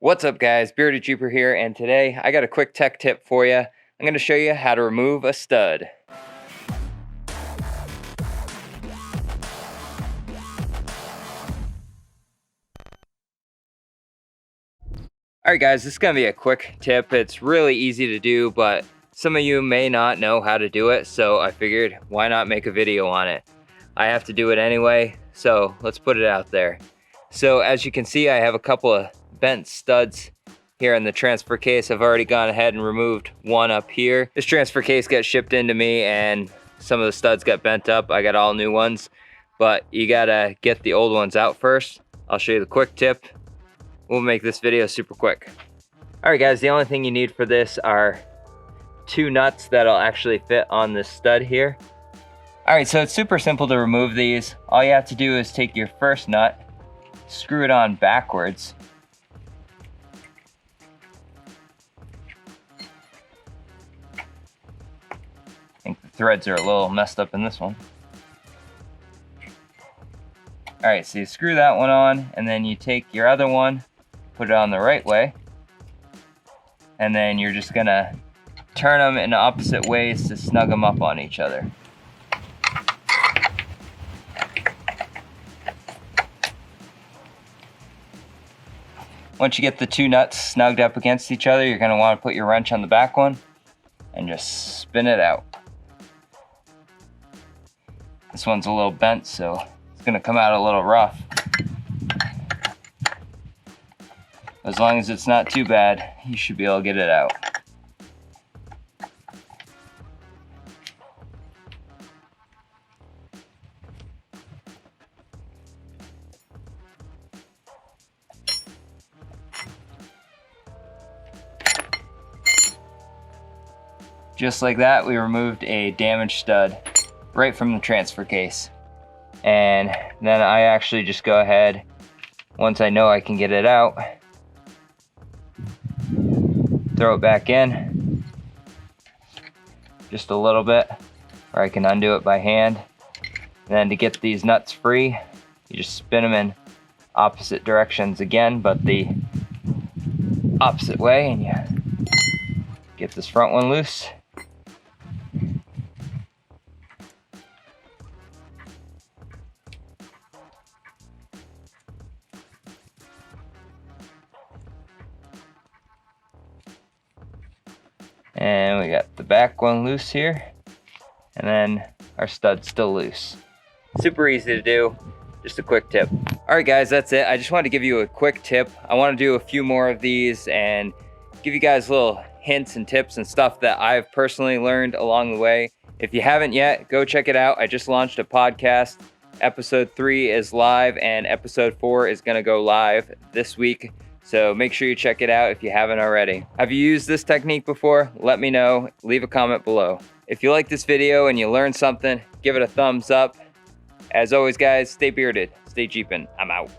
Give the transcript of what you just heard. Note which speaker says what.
Speaker 1: What's up guys, Bearded Jeeper here, and today I got a quick tech tip for you. I'm going to show you how to remove a stud. Alright guys, this is going to be a quick tip. It's really easy to do, but some of you may not know how to do it, so I figured why not make a video on it. I have to do it anyway, so let's put it out there. So as you can see, I have a couple of bent studs here in the transfer case. I've already gone ahead and removed one up here. This transfer case got shipped into me and some of the studs got bent up. I got all new ones, but you gotta get the old ones out first. I'll show you the quick tip. We'll make this video super quick. All right guys, the only thing you need for this are two nuts that'll actually fit on this stud here. All right, so it's super simple to remove these. All you have to do is take your first nut, screw it on backwards, I think the threads are a little messed up in this one. All right, so you screw that one on, and then you take your other one, put it on the right way, and then you're just gonna turn them in opposite ways to snug them up on each other. Once you get the two nuts snugged up against each other, you're gonna wanna put your wrench on the back one and just spin it out. This one's a little bent, so it's gonna come out a little rough. As long as it's not too bad, you should be able to get it out. Just like that, we removed a damaged stud right from the transfer case. And then I actually just go ahead, once I know I can get it out, throw it back in just a little bit, or I can undo it by hand. And then to get these nuts free, you just spin them in opposite directions again, but the opposite way, and you get this front one loose. And we got the back one loose here, and then our stud's still loose. Super easy to do, just a quick tip. All right guys, that's it. I just wanted to give you a quick tip. I want to do a few more of these and give you guys little hints and tips and stuff that I've personally learned along the way. If you haven't yet, go check it out. I just launched a podcast. Episode 3 is live and episode 4 is gonna go live this week. So make sure you check it out if you haven't already. Have you used this technique before? Let me know. Leave a comment below. If you like this video and you learned something, give it a thumbs up. As always guys, stay bearded, stay jeepin'. I'm out.